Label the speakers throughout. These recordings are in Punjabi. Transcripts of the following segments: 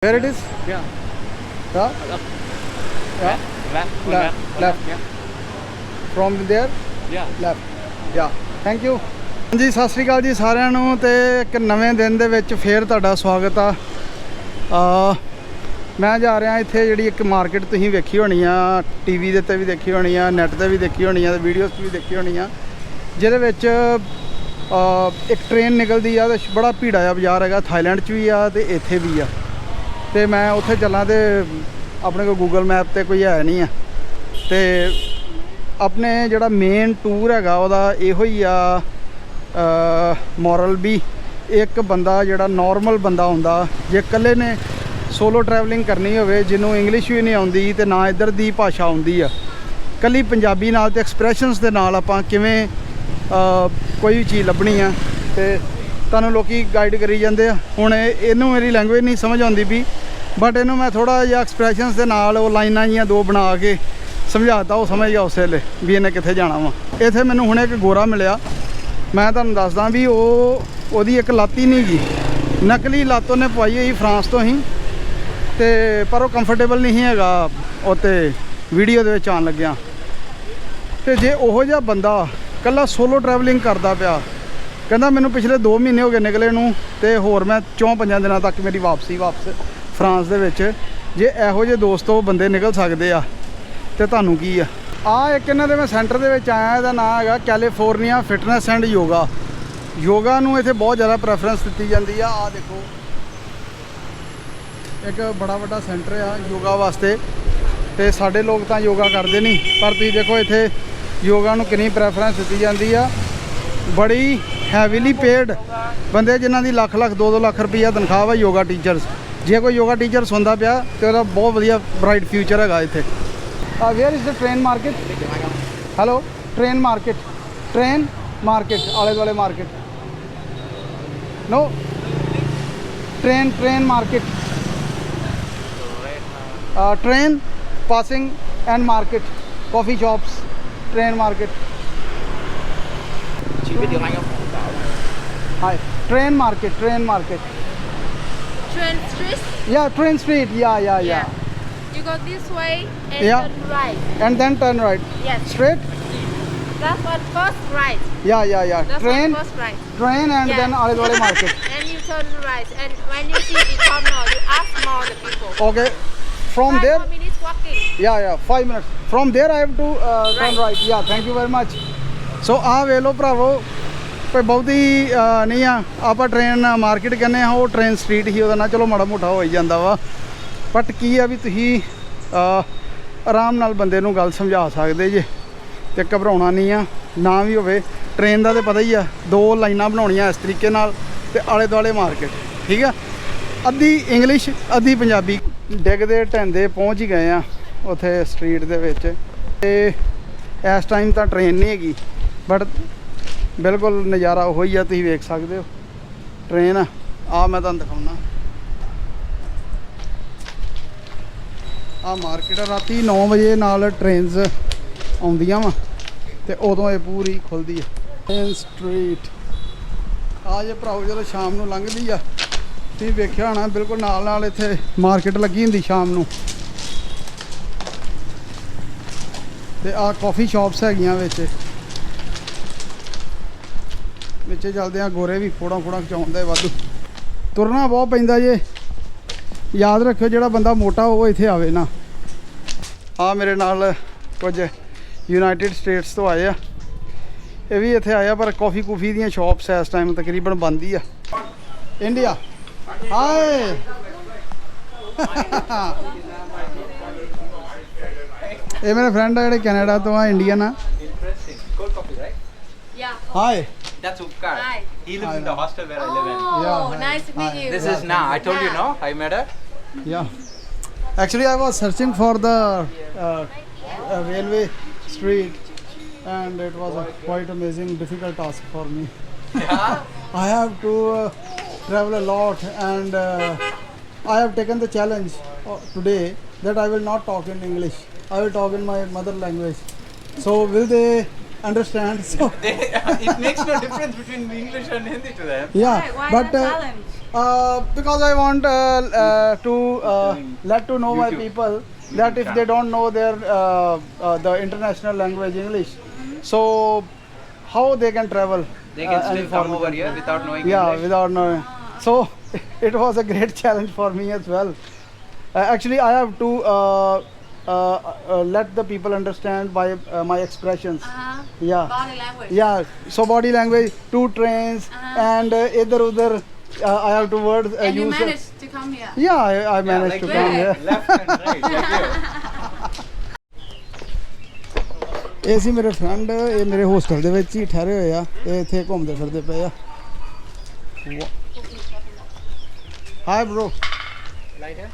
Speaker 1: Where it is?
Speaker 2: Yeah.
Speaker 1: Yeah? Yeah? Left.
Speaker 2: Yeah.
Speaker 1: From there?
Speaker 2: Yeah.
Speaker 1: Left. Yeah. Thank you. ਜੀ ਸਤਿ ਸ਼੍ਰੀ ਅਕਾਲ ਜੀ ਸਾਰਿਆਂ ਨੂੰ ਤੇ ਇੱਕ ਨਵੇਂ ਦਿਨ ਦੇ ਵਿੱਚ ਫੇਰ ਤੁਹਾਡਾ ਸਵਾਗਤ ਆ। ਮੈਂ ਜਾ ਰਿਹਾ ਇੱਥੇ ਜਿਹੜੀ ਇੱਕ ਮਾਰਕੀਟ ਤੁਸੀਂ ਵੇਖੀ ਹੋਣੀ ਆ, ਟੀਵੀ ਦੇ ਉੱਤੇ ਵੀ ਦੇਖੀ ਹੋਣੀ ਆ, ਨੈੱਟ ਤੇ ਵੀ ਦੇਖੀ ਹੋਣੀ ਆ ਤੇ ਵੀਡੀਓਜ਼ 'ਚ ਵੀ ਦੇਖੀ ਹੋਣੀ ਆ, ਜਿਹਦੇ ਵਿੱਚ ਇੱਕ ਟ੍ਰੇਨ ਨਿਕਲਦੀ ਆ ਤੇ ਬੜਾ ਭੀੜਾ ਜਿਹਾ ਬਾਜ਼ਾਰ ਹੈਗਾ। ਥਾਈਲੈਂਡ 'ਚ ਵੀ ਆ ਤੇ ਇੱਥੇ ਵੀ ਆ। ਤੇ ਮੈਂ ਉੱਥੇ ਚੱਲਾਂ ਤੇ ਆਪਣੇ ਕੋਲ ਗੂਗਲ ਮੈਪ ਤੇ ਕੋਈ ਹੈ ਨਹੀਂ ਆ ਤੇ ਆਪਣੇ ਜਿਹੜਾ ਮੇਨ ਟੂਰ ਹੈਗਾ ਉਹਦਾ ਇਹੋ ਹੀ ਆ ਮੋਰਲ ਵੀ ਇੱਕ ਬੰਦਾ ਜਿਹੜਾ ਨੋਰਮਲ ਬੰਦਾ ਹੁੰਦਾ, ਜੇ ਇਕੱਲੇ ਨੇ ਸੋਲੋ ਟਰੈਵਲਿੰਗ ਕਰਨੀ ਹੋਵੇ, ਜਿਹਨੂੰ ਇੰਗਲਿਸ਼ ਵੀ ਨਹੀਂ ਆਉਂਦੀ ਤੇ ਨਾ ਇੱਧਰ ਦੀ ਭਾਸ਼ਾ ਆਉਂਦੀ ਆ, ਇਕੱਲੀ ਪੰਜਾਬੀ ਨਾਲ ਤੇ ਐਕਸਪ੍ਰੈਸ਼ਨਸ ਦੇ ਨਾਲ ਆਪਾਂ ਕਿਵੇਂ ਕੋਈ ਵੀ ਚੀਜ਼ ਲੱਭਣੀ ਆ ਤੇ ਤੁਹਾਨੂੰ ਲੋਕੀ ਗਾਈਡ ਕਰੀ ਜਾਂਦੇ ਆ। ਹੁਣ ਇਹਨੂੰ ਮੇਰੀ ਲੈਂਗੁਏਜ ਨਹੀਂ ਸਮਝ ਆਉਂਦੀ ਵੀ, ਬਟ ਇਹਨੂੰ ਮੈਂ ਥੋੜ੍ਹਾ ਜਿਹਾ ਐਕਸਪ੍ਰੈਸ਼ਨਸ ਦੇ ਨਾਲ ਉਹ ਲਾਈਨਾਂ ਜੀਆਂ ਦੋ ਬਣਾ ਕੇ ਸਮਝਾਤਾ, ਉਹ ਸਮਝ ਗਿਆ ਉਸ ਵੇਲੇ ਵੀ ਇਹਨੇ ਕਿੱਥੇ ਜਾਣਾ ਵਾ। ਇੱਥੇ ਮੈਨੂੰ ਹੁਣੇ ਇੱਕ ਗੋਰਾ ਮਿਲਿਆ, ਮੈਂ ਤੁਹਾਨੂੰ ਦੱਸਦਾ ਵੀ ਉਹਦੀ ਇੱਕ ਲੱਤ ਹੀ ਨਹੀਂ ਗਈ, ਨਕਲੀ ਲੱਤ ਉਹਨੇ ਪਵਾਈ ਹੋਈ ਫਰਾਂਸ ਤੋਂ ਹੀ, ਤੇ ਪਰ ਉਹ ਕੰਫਰਟੇਬਲ ਨਹੀਂ ਹੈਗਾ ਉੱਤੇ ਵੀਡੀਓ ਦੇ ਵਿੱਚ ਆਉਣ ਲੱਗਿਆ। ਤੇ ਜੇ ਉਹੋ ਜਿਹਾ ਬੰਦਾ ਇਕੱਲਾ ਸੋਲੋ ਟਰੈਵਲਿੰਗ ਕਰਦਾ ਪਿਆ, ਕਹਿੰਦਾ ਮੈਨੂੰ ਪਿਛਲੇ 2 ਮਹੀਨੇ ਹੋ ਗਏ ਨਿਕਲੇ ਨੂੰ ਤੇ ਹੋਰ ਮੈਂ 4-5 ਦਿਨਾਂ ਤੱਕ ਮੇਰੀ ਵਾਪਸ ਫਰਾਂਸ ਦੇ ਵਿੱਚ, ਜੇ ਇਹੋ ਜਿਹੇ ਦੋਸਤੋ ਬੰਦੇ ਨਿਕਲ ਸਕਦੇ ਆ ਤੇ ਤੁਹਾਨੂੰ ਕੀ ਆ। ਇੱਕ ਇਹਨਾਂ ਦੇ ਮੈਂ ਸੈਂਟਰ ਦੇ ਵਿੱਚ ਆਇਆ, ਇਹਦਾ ਨਾਮ ਹੈਗਾ ਕੈਲੀਫੋਰਨੀਆ ਫਿਟਨੈਸ ਐਂਡ ਯੋਗਾ ਨੂੰ ਇੱਥੇ ਬਹੁਤ ਜ਼ਿਆਦਾ ਪ੍ਰੈਫਰੈਂਸ ਦਿੱਤੀ ਜਾਂਦੀ ਆ। ਆਹ ਦੇਖੋ ਇੱਕ ਬੜਾ ਵੱਡਾ ਸੈਂਟਰ ਆ ਯੋਗਾ ਵਾਸਤੇ, ਤੇ ਸਾਡੇ ਲੋਕ ਤਾਂ ਯੋਗਾ ਕਰਦੇ ਨਹੀਂ, ਪਰ ਤੁਸੀਂ ਦੇਖੋ ਇੱਥੇ ਯੋਗਾ ਨੂੰ ਕਿੰਨੀ ਪ੍ਰੈਫਰੈਂਸ ਦਿੱਤੀ ਜਾਂਦੀ ਆ। ਬੜੀ ਹੈਵੀਲੀ ਪੇਡ ਬੰਦੇ ਜਿਨ੍ਹਾਂ ਦੀ ਲੱਖ 2-2 ਲੱਖ ਰੁਪਈਆ ਤਨਖਾਹ ਵਾ ਯੋਗਾ ਟੀਚਰਸ। ਜੇ ਕੋਈ ਯੋਗਾ ਟੀਚਰ ਸੁਣਦਾ ਪਿਆ ਤੇ ਉਹਦਾ ਬਹੁਤ ਵਧੀਆ ਬ੍ਰਾਈਟ ਫਿਊਚਰ ਹੈਗਾ ਇੱਥੇ। Where is the train market? Hello, train market ਆਲੇ ਦੁਆਲੇ market? No, train market, train passing and market, coffee shops, train market.
Speaker 2: Chỉ biết tiếng Anh không?
Speaker 1: Hi, train market.
Speaker 3: Train street?
Speaker 1: Yeah, train street. Yeah.
Speaker 3: You go this way and
Speaker 1: Yeah.
Speaker 3: turn right.
Speaker 1: And then turn right.
Speaker 3: Yes.
Speaker 1: Straight?
Speaker 3: That one first right.
Speaker 1: Yeah.
Speaker 3: That's
Speaker 1: Train
Speaker 3: one first right.
Speaker 1: and
Speaker 3: Yeah.
Speaker 1: then Alidwale market.
Speaker 3: And you turn right. And when you see the corner, you ask more the people.
Speaker 1: Okay. From
Speaker 3: 5
Speaker 1: there?
Speaker 3: more minutes walking.
Speaker 1: Yeah, 5 minutes. From there I have to turn right. Yeah, thank you very much. So ਵੇਖ ਲਓ ਭਰਾਵੋ, ਕੋਈ ਬਹੁਤੀ ਨਹੀਂ ਆ, ਆਪਾਂ ਟ੍ਰੇਨ ਮਾਰਕੀਟ ਕਹਿੰਦੇ ਆ, ਉਹ ਟ੍ਰੇਨ ਸਟਰੀਟ ਹੀ ਉਹਦਾ ਨਾ, ਚਲੋ ਮਾੜਾ ਮੋਟਾ ਹੋ ਹੀ ਜਾਂਦਾ ਵਾ, ਬਟ ਕੀ ਆ ਵੀ ਤੁਸੀਂ ਆਰਾਮ ਨਾਲ ਬੰਦੇ ਨੂੰ ਗੱਲ ਸਮਝਾ ਸਕਦੇ ਜੇ ਤੇ ਘਬਰਾਉਣਾ ਨਹੀਂ ਆ। ਨਾ ਵੀ ਹੋਵੇ ਟ੍ਰੇਨ ਦਾ ਤੇ ਪਤਾ ਹੀ ਆ, 2 ਲਾਈਨਾਂ ਬਣਾਉਣੀਆਂ ਇਸ ਤਰੀਕੇ ਨਾਲ ਤੇ ਆਲੇ ਦੁਆਲੇ ਮਾਰਕੀਟ, ਠੀਕ ਆ, ਅੱਧੀ ਇੰਗਲਿਸ਼ ਅੱਧੀ ਪੰਜਾਬੀ। ਡਿੱਗਦੇ ਢਹਿੰਦੇ ਪਹੁੰਚ ਹੀ ਗਏ ਆ ਉੱਥੇ ਸਟਰੀਟ ਦੇ ਵਿੱਚ, ਤੇ ਇਸ ਟਾਈਮ ਤਾਂ ਟ੍ਰੇਨ ਨਹੀਂ ਹੈਗੀ, ਬਟ ਬਿਲਕੁਲ ਨਜ਼ਾਰਾ ਉਹੋ ਹੀ ਆ, ਤੁਸੀਂ ਵੇਖ ਸਕਦੇ ਹੋ ਟ੍ਰੇਨ ਆ ਮੈਂ ਤੁਹਾਨੂੰ ਦਿਖਾਉਣਾ। ਮਾਰਕੀਟ ਰਾਤੀ 9 ਵਜੇ ਨਾਲ ਟ੍ਰੇਨਸ ਆਉਂਦੀਆਂ ਵਾ ਤੇ ਉਦੋਂ ਇਹ ਪੂਰੀ ਖੁੱਲਦੀ ਆ ਮੇਨ ਸਟਰੀਟ। ਜੇ ਭਰਾਓ ਜਦੋਂ ਸ਼ਾਮ ਨੂੰ ਲੰਘਦੀ ਆ, ਤੁਸੀਂ ਵੇਖਿਆ ਹੋਣਾ ਬਿਲਕੁਲ ਨਾਲ ਇੱਥੇ ਮਾਰਕੀਟ ਲੱਗੀ ਹੁੰਦੀ ਸ਼ਾਮ ਨੂੰ, ਤੇ ਕਾਫੀ ਸ਼ਾਪਸ ਹੈਗੀਆਂ ਵਿੱਚ ਚੱਲਦੇ ਆ। ਗੋਰੇ ਵੀ ਫੋਟੋਆਂ ਖਿਚਾਉਂਦੇ ਵਾਧੂ, ਤੁਰਨਾ ਬਹੁਤ ਪੈਂਦਾ ਜੇ, ਯਾਦ ਰੱਖਿਓ ਜਿਹੜਾ ਬੰਦਾ ਮੋਟਾ ਉਹ ਇੱਥੇ ਆਵੇ ਨਾ। ਮੇਰੇ ਨਾਲ ਕੁਝ ਯੂਨਾਈਟਿਡ ਸਟੇਟਸ ਤੋਂ ਆਏ ਆ, ਇਹ ਵੀ ਇੱਥੇ ਆਇਆ, ਪਰ ਕੌਫੀ ਦੀਆਂ ਸ਼ਾਪਸ ਇਸ ਟਾਈਮ ਤਕਰੀਬਨ ਬੰਦ ਹੀ ਆ। ਇੰਡੀਆ, ਹਾਏ ਇਹ ਮੇਰੇ ਫਰੈਂਡ ਆ ਜਿਹੜੇ ਕੈਨੇਡਾ ਤੋਂ ਆ, ਇੰਡੀਅਨ ਆ।
Speaker 3: Yeah.
Speaker 1: Hi.
Speaker 2: That's Upkar.
Speaker 3: Hi.
Speaker 2: He lives in the hostel where I live in.
Speaker 3: Oh,
Speaker 1: Yeah.
Speaker 3: nice to meet you.
Speaker 2: This is Na. I told you, no? I met her.
Speaker 1: Yeah. Actually, I was searching for the railway street, and it was a quite amazing, difficult task for me.
Speaker 2: Yeah.
Speaker 1: I have to travel a lot, and I have taken the challenge today that I will not talk in English. I will talk in my mother language. So will they understand? So
Speaker 2: It makes no difference between English and Hindi to them.
Speaker 1: yeah,
Speaker 3: Why
Speaker 1: but
Speaker 3: not challenge?
Speaker 1: Because I want to let to know my people that if they don't know their the international language English, so how they can travel?
Speaker 2: They can
Speaker 1: any
Speaker 2: still come
Speaker 1: foreign
Speaker 2: over
Speaker 1: country.
Speaker 2: here without knowing
Speaker 1: Yeah,
Speaker 2: English.
Speaker 1: without knowing. So it was a great challenge for me as well. Actually, I have to let the people understand by my expressions. Yeah.
Speaker 3: Body language.
Speaker 1: Yeah. So body language, two trains, and idhar udhar. I have to words
Speaker 3: And you
Speaker 1: use.
Speaker 3: managed to come here.
Speaker 1: Yeah, I
Speaker 2: Yeah,
Speaker 1: managed
Speaker 2: like
Speaker 1: to
Speaker 2: you.
Speaker 1: come here.
Speaker 2: Left and right, like you.
Speaker 1: ਇਹ ਸੀ ਮੇਰੇ ਫਰੈਂਡ, ਇਹ ਮੇਰੇ ਹੋਸਟਲ ਦੇ ਵਿੱਚ ਹੀ ਠਹਿਰੇ ਹੋਏ ਆ, ਇਹ ਇੱਥੇ ਘੁੰਮਦੇ ਫਿਰਦੇ ਪਏ ਆ। High bro.
Speaker 2: Lighter?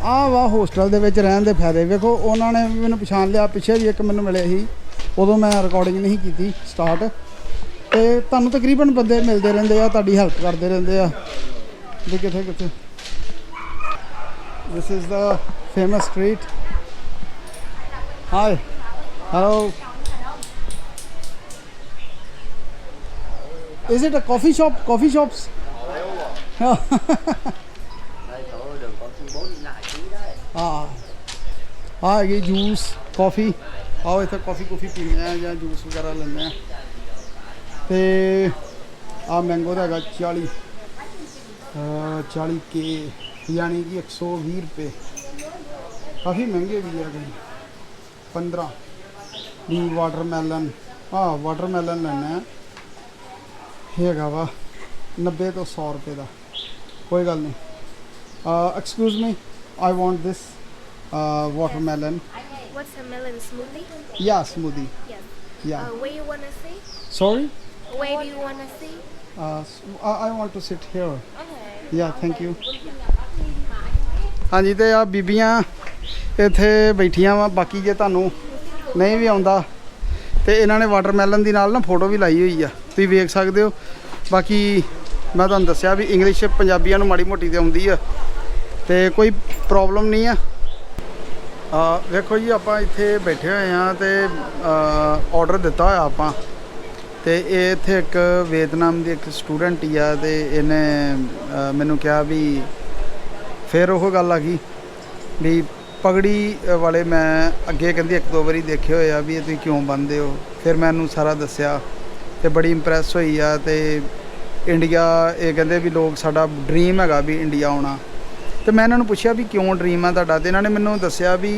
Speaker 1: ਆਹ ਵਾ ਹੋਸਟਲ ਦੇ ਵਿੱਚ ਰਹਿਣ ਦੇ ਫਾਇਦੇ। ਵੇਖੋ ਉਹਨਾਂ ਨੇ ਵੀ ਮੈਨੂੰ ਪਛਾਣ ਲਿਆ, ਪਿੱਛੇ ਵੀ ਇੱਕ ਮੈਨੂੰ ਮਿਲੇ ਸੀ, ਉਦੋਂ ਮੈਂ ਰਿਕਾਰਡਿੰਗ ਨਹੀਂ ਕੀਤੀ ਸਟਾਰਟ। ਤੇ ਤੁਹਾਨੂੰ ਤਕਰੀਬਨ ਬੰਦੇ ਮਿਲਦੇ ਰਹਿੰਦੇ ਆ, ਤੁਹਾਡੀ ਹੈਲਪ ਕਰਦੇ ਰਹਿੰਦੇ ਆ ਵੀ ਕਿੱਥੇ ਕਿੱਥੇ। This is the famous street. Hi. Hello. Is it a coffee shop? Coffee shops? ਆ ਹੈਗੀ ਜੂਸ ਕਾਫੀ। ਆਓ ਇੱਥੇ ਕਾਫੀ ਪੀਂਦੇ ਆ ਜਾਂ ਜੂਸ ਵਗੈਰਾ ਲੈਂਦੇ ਆ। ਤੇ ਆ ਮੈਂਗੋ ਦਾ ਹੈਗਾ 40 ਕੇ ਯਾਨੀ ਕਿ 120 ਰੁਪਏ। ਕਾਫੀ ਮਹਿੰਗੇ ਵੀ ਆ ਗਏ। 15 ਦੀ ਵਾਟਰਮੈਲਨ। ਵਾਟਰਮੈਲਨ ਲੈਣਾ ਹੈ, ਹੈਗਾ ਵਾ 90 ਤੋਂ 100 ਰੁਪਏ ਦਾ। ਕੋਈ ਗੱਲ ਨਹੀਂ। Excuse me, I want this watermelon.
Speaker 4: What's a melon smoothie?
Speaker 1: Yeah, smoothie.
Speaker 4: Yes.
Speaker 1: Yeah.
Speaker 4: Where you wanna see?
Speaker 1: Sorry?
Speaker 4: Where do you wanna see?
Speaker 1: I want to sit here.
Speaker 4: Okay.
Speaker 1: Yeah, thank you. ਹਾਂਜੀ, ਤੇ ਆ ਬੀਬੀਆਂ ਇੱਥੇ ਬੈਠੀਆਂ ਵਾ। ਬਾਕੀ ਜੇ ਤੁਹਾਨੂੰ ਨਹੀਂ ਵੀ ਆਉਂਦਾ ਤੇ ਇਹਨਾਂ ਨੇ ਵਾਟਰਮੈਲਨ ਦੀ ਨਾਲ ਨਾ ਫੋਟੋ ਵੀ ਲਾਈ ਹੋਈ ਆ, ਤੁਸੀਂ ਵੇਖ ਸਕਦੇ ਹੋ। ਬਾਕੀ ਮੈਂ ਤੁਹਾਨੂੰ ਦੱਸਿਆ ਵੀ ਇੰਗਲਿਸ਼ ਪੰਜਾਬੀਆਂ ਨੂੰ ਮਾੜੀ ਮੋਟੀ ਤੇ ਆਉਂਦੀ ਆ ਤੇ ਕੋਈ ਪ੍ਰੋਬਲਮ ਨਹੀਂ ਆ। ਵੇਖੋ ਜੀ, ਆਪਾਂ ਇੱਥੇ ਬੈਠੇ ਹੋਏ ਹਾਂ ਤੇ ਆਰਡਰ ਦਿੱਤਾ ਹੋਇਆ ਆਪਾਂ। ਤੇ ਇਹ ਇੱਥੇ ਇੱਕ ਵੀਅਤਨਾਮ ਦੀ ਇੱਕ ਸਟੂਡੈਂਟ ਹੀ ਆ ਤੇ ਇਹਨੇ ਮੈਨੂੰ ਕਿਹਾ ਵੀ ਫਿਰ ਉਹ ਗੱਲ ਆ ਗਈ ਵੀ ਪਗੜੀ ਵਾਲੇ ਮੈਂ ਅੱਗੇ ਕਹਿੰਦੀ 1-2 ਵਾਰੀ ਦੇਖੇ ਹੋਏ ਆ ਵੀ ਇਹ ਤੁਸੀਂ ਕਿਉਂ ਬੰਨਦੇ ਹੋ। ਫਿਰ ਮੈਂ ਇਹਨੂੰ ਸਾਰਾ ਦੱਸਿਆ ਤੇ ਬੜੀ ਇੰਪ੍ਰੈਸ ਹੋਈ ਆ। ਤੇ ਇੰਡੀਆ, ਇਹ ਕਹਿੰਦੇ ਵੀ ਲੋਕ, ਸਾਡਾ ਡ੍ਰੀਮ ਹੈਗਾ ਵੀ ਇੰਡੀਆ ਆਉਣਾ। ਤੇ ਮੈਂ ਇਹਨਾਂ ਨੂੰ ਪੁੱਛਿਆ ਵੀ ਕਿਉਂ ਡ੍ਰੀਮ ਆ ਤੁਹਾਡਾ, ਤੇ ਇਹਨਾਂ ਨੇ ਮੈਨੂੰ ਦੱਸਿਆ ਵੀ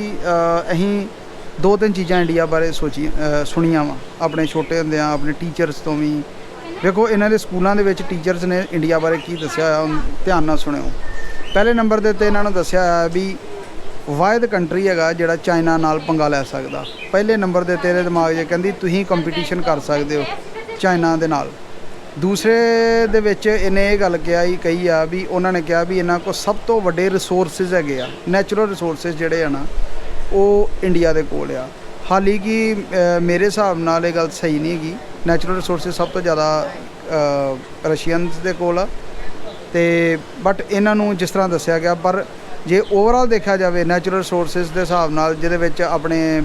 Speaker 1: ਅਸੀਂ 2-3 ਚੀਜ਼ਾਂ ਇੰਡੀਆ ਬਾਰੇ ਸੁਣੀਆਂ ਵਾ ਆਪਣੇ ਛੋਟੇ ਹੁੰਦਿਆਂ, ਆਪਣੇ ਟੀਚਰਸ ਤੋਂ ਵੀ। ਵੇਖੋ ਇਹਨਾਂ ਦੇ ਸਕੂਲਾਂ ਦੇ ਵਿੱਚ ਟੀਚਰਸ ਨੇ ਇੰਡੀਆ ਬਾਰੇ ਕੀ ਦੱਸਿਆ ਹੋਇਆ, ਧਿਆਨ ਨਾਲ ਸੁਣਿਓ। ਪਹਿਲੇ ਨੰਬਰ ਦੇ ਉੱਤੇ ਇਹਨਾਂ ਨੂੰ ਦੱਸਿਆ ਹੋਇਆ ਵੀ ਵਾਹਿਦ ਕੰਟਰੀ ਹੈਗਾ ਜਿਹੜਾ ਚਾਈਨਾ ਨਾਲ ਪੰਗਾ ਲੈ ਸਕਦਾ। ਪਹਿਲੇ ਨੰਬਰ ਦੇ ਤੇਰੇ ਦਿਮਾਗ 'ਚ ਕਹਿੰਦੀ ਤੁਸੀਂ ਕੰਪੀਟੀਸ਼ਨ ਕਰ ਸਕਦੇ ਹੋ ਚਾਈਨਾ ਦੇ ਨਾਲ। ਦੂਸਰੇ ਦੇ ਵਿੱਚ ਇਹਨੇ ਇਹ ਗੱਲ ਕਹੀ ਆ ਵੀ ਉਹਨਾਂ ਨੇ ਕਿਹਾ ਵੀ ਇਹਨਾਂ ਕੋਲ ਸਭ ਤੋਂ ਵੱਡੇ ਰਿਸੋਰਸਿਸ ਹੈਗੇ ਆ, ਨੈਚੁਰਲ ਰਿਸੋਰਸਿਸ ਜਿਹੜੇ ਆ ਨਾ, ਉਹ ਇੰਡੀਆ ਦੇ ਕੋਲ ਆ। ਹਾਲੀ ਕਿ ਮੇਰੇ ਹਿਸਾਬ ਨਾਲ ਇਹ ਗੱਲ ਸਹੀ ਨਹੀਂ ਹੈਗੀ। ਨੈਚੁਰਲ ਰਿਸੋਰਸਿਸ ਸਭ ਤੋਂ ਜ਼ਿਆਦਾ ਰਸ਼ੀਅਨਸ ਦੇ ਕੋਲ ਆ। ਤੇ ਬਟ ਇਹਨਾਂ ਨੂੰ ਜਿਸ ਤਰ੍ਹਾਂ ਦੱਸਿਆ ਗਿਆ, ਪਰ ਜੇ ਓਵਰਆਲ ਦੇਖਿਆ ਜਾਵੇ ਨੈਚੁਰਲ ਰਿਸੋਰਸਿਸ ਦੇ ਹਿਸਾਬ ਨਾਲ, ਜਿਹਦੇ ਵਿੱਚ ਆਪਣੇ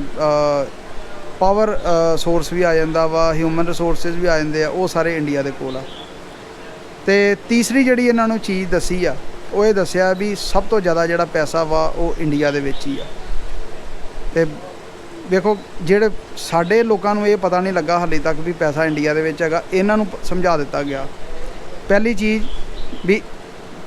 Speaker 1: ਪਾਵਰ ਸੋਰਸ ਵੀ ਆ ਜਾਂਦਾ ਵਾ, ਹਿਊਮਨ ਰਿਸੋਰਸਿਸ ਵੀ ਆ ਜਾਂਦੇ ਆ, ਉਹ ਸਾਰੇ ਇੰਡੀਆ ਦੇ ਕੋਲ ਆ। ਤੇ ਤੀਸਰੀ ਜਿਹੜੀ ਇਹਨਾਂ ਨੂੰ ਚੀਜ਼ ਦੱਸੀ ਆ, ਉਹ ਇਹ ਦੱਸਿਆ ਵੀ ਸਭ ਤੋਂ ਜ਼ਿਆਦਾ ਜਿਹੜਾ ਪੈਸਾ ਵਾ ਉਹ ਇੰਡੀਆ ਦੇ ਵਿੱਚ ਹੀ ਆ। ਤੇ ਵੇਖੋ, ਜਿਹੜੇ ਸਾਡੇ ਲੋਕਾਂ ਨੂੰ ਇਹ ਪਤਾ ਨਹੀਂ ਲੱਗਾ ਹਾਲੇ ਤੱਕ ਵੀ ਪੈਸਾ ਇੰਡੀਆ ਦੇ ਵਿੱਚ ਹੈਗਾ, ਇਹਨਾਂ ਨੂੰ ਸਮਝਾ ਦਿੱਤਾ ਗਿਆ। ਪਹਿਲੀ ਚੀਜ਼ ਵੀ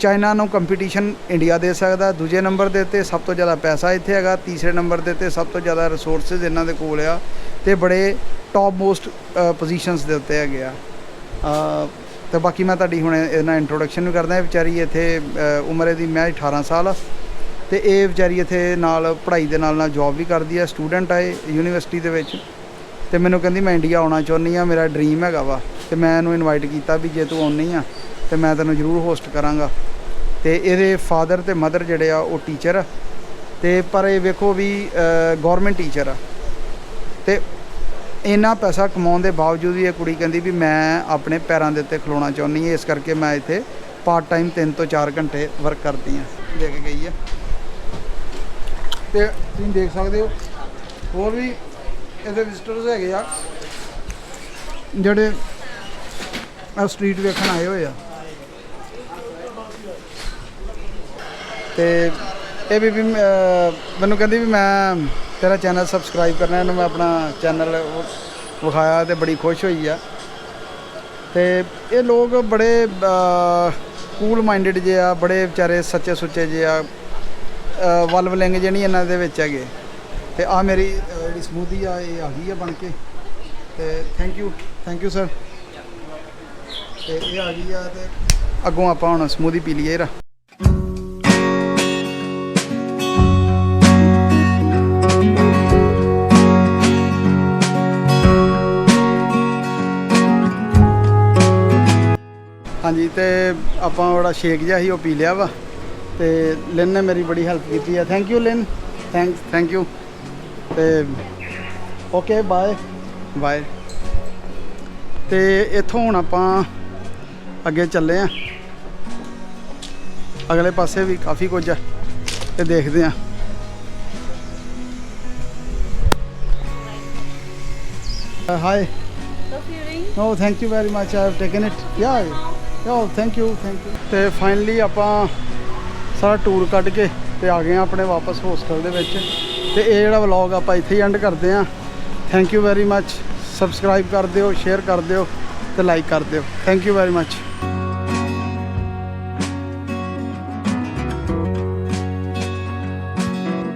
Speaker 1: ਚਾਈਨਾ ਨੂੰ ਕੰਪੀਟੀਸ਼ਨ ਇੰਡੀਆ ਦੇ ਸਕਦਾ। ਦੂਜੇ ਨੰਬਰ ਦੇ ਉੱਤੇ ਸਭ ਤੋਂ ਜ਼ਿਆਦਾ ਪੈਸਾ ਇੱਥੇ ਹੈਗਾ। ਤੀਸਰੇ ਨੰਬਰ ਦੇ ਉੱਤੇ ਸਭ ਤੋਂ ਜ਼ਿਆਦਾ ਰਿਸੋਰਸਿਸ ਇਹਨਾਂ ਦੇ ਕੋਲ ਆ ਤੇ ਬੜੇ ਟੌਪ ਮੋਸਟ ਪੋਜੀਸ਼ਨਸ ਦੇ ਉੱਤੇ ਹੈਗੇ ਆ। ਤੇ ਬਾਕੀ ਮੈਂ ਤੁਹਾਡੀ ਹੁਣ ਇਹਨਾਂ ਇੰਟਰੋਡਕਸ਼ਨ ਵੀ ਕਰਦਾ। ਇਹ ਵਿਚਾਰੀ ਇੱਥੇ ਉਮਰ ਇਹਦੀ ਮੈਂ 18 ਸਾਲ ਆ ਤੇ ਇਹ ਵਿਚਾਰੀ ਇੱਥੇ ਨਾਲ ਪੜ੍ਹਾਈ ਦੇ ਨਾਲ ਜੋਬ ਵੀ ਕਰਦੀ ਆ। ਸਟੂਡੈਂਟ ਆ ਇਹ ਯੂਨੀਵਰਸਿਟੀ ਦੇ ਵਿੱਚ। ਤੇ ਮੈਨੂੰ ਕਹਿੰਦੀ ਮੈਂ ਇੰਡੀਆ ਆਉਣਾ ਚਾਹੁੰਦੀ ਆ, ਮੇਰਾ ਡਰੀਮ ਹੈਗਾ ਵਾ। ਤੇ ਮੈਂ ਇਹਨੂੰ ਇਨਵਾਈਟ ਕੀਤਾ ਵੀ ਜੇ ਤੂੰ ਆਉਣੀ ਆ ਤੇ ਮੈਂ ਤੈਨੂੰ ਜ਼ਰੂਰ ਹੋਸਟ ਕਰਾਂਗਾ। ਤੇ ਇਹਦੇ ਫਾਦਰ ਤੇ ਮਦਰ ਜਿਹੜੇ ਆ ਉਹ ਟੀਚਰ ਆ। ਤੇ ਪਰ ਇਹ ਵੇਖੋ ਵੀ ਗੌਰਮੈਂਟ ਟੀਚਰ ਆ। ਤੇ ਇੰਨਾ ਪੈਸਾ ਕਮਾਉਣ ਦੇ ਬਾਵਜੂਦ ਵੀ ਇਹ ਕੁੜੀ ਕਹਿੰਦੀ ਵੀ ਮੈਂ ਆਪਣੇ ਪੈਰਾਂ ਦੇ ਉੱਤੇ ਖਲੋਣਾ ਚਾਹੁੰਦੀ ਹਾਂ, ਇਸ ਕਰਕੇ ਮੈਂ ਇੱਥੇ ਪਾਰਟ ਟਾਈਮ 3 ਤੋਂ 4 ਘੰਟੇ ਵਰਕ ਕਰਦੀ ਹਾਂ। ਦੇ ਕੇ ਗਈ ਆ। ਤੇ ਤੁਸੀਂ ਦੇਖ ਸਕਦੇ ਹੋ ਹੋਰ ਵੀ ਇਹਦੇ ਵਿਜ਼ਿਟਰਸ ਹੈਗੇ ਆ। ਜਿਹੜੇ ਆ ਸਟਰੀਟ ਵੇਖਣ ਆਏ ਹੋਏ ਆ। ਤੇ ਇਹ ਬੀਬੀ ਮੈਨੂੰ ਕਹਿੰਦੀ ਵੀ ਮੈਂ ਤੇਰਾ ਚੈਨਲ ਸਬਸਕ੍ਰਾਈਬ ਕਰਨਾ, ਇਹਨੂੰ ਮੈਂ ਆਪਣਾ ਚੈਨਲ ਵਿਖਾਇਆ ਤੇ ਬੜੀ ਖੁਸ਼ ਹੋਈ ਆ। ਤੇ ਇਹ ਲੋਕ ਬੜੇ ਕੂਲ ਮਾਈਂਡਡ ਜੇ ਆ, ਬੜੇ ਵਿਚਾਰੇ ਸੱਚੇ ਸੁੱਚੇ ਜੇ ਆ, ਵਲਵਲਿੰਗ ਜੇ ਨਹੀਂ ਇਹਨਾਂ ਦੇ ਵਿੱਚ ਹੈਗੇ। ਤੇ ਆ ਮੇਰੀ ਜਿਹੜੀ ਸਮੂਦੀ ਆ ਇਹ ਆ ਗਈ ਆ ਬਣ ਕੇ, ਤੇ ਥੈਂਕ ਯੂ ਸਰ। ਤੇ ਇਹ ਆ ਗਈ ਆ ਤੇ ਅੱਗੋਂ ਆਪਾਂ ਹੁਣ ਸਮੂਦੀ ਪੀ ਲਈਏ ਇਹਦਾ। ਹਾਂਜੀ, ਤੇ ਆਪਾਂ ਬੜਾ ਸ਼ੇਕ ਜਿਹਾ ਸੀ ਉਹ ਪੀ ਲਿਆ ਵਾ। ਤੇ ਲਿਨ ਨੇ ਮੇਰੀ ਬੜੀ ਹੈਲਪ ਕੀਤੀ ਹੈ, thank you Lynn, thank you. ਤੇ ਓਕੇ ਬਾਏ। ਤੇ ਇੱਥੋਂ ਹੁਣ ਆਪਾਂ ਅੱਗੇ ਚੱਲੇ ਆ, ਅਗਲੇ ਪਾਸੇ ਵੀ ਕਾਫੀ ਕੁਝ ਹੈ ਤੇ ਦੇਖਦੇ ਆ। High. No, thank you very much. I have taken it. Yeah. Oh, thank you. ਤੇ ਫਾਈਨਲੀ ਆਪਾਂ ਸਾਰਾ ਟੂਰ ਕੱਢ ਕੇ ਤੇ ਆ ਗਏ ਆ ਆਪਣੇ ਵਾਪਸ ਹੋਸਟਲ ਦੇ ਵਿੱਚ। ਤੇ ਇਹ ਜਿਹੜਾ ਵਲੌਗ ਆਪਾਂ ਇੱਥੇ ਹੀ ਐਂਡ ਕਰਦੇ ਆ। Thank you very much. Subscribe ਕਰ ਦਿਓ, ਸ਼ੇਅਰ ਕਰ ਦਿਓ ਤੇ ਲਾਈਕ ਕਰ ਦਿਓ। Thank you very much.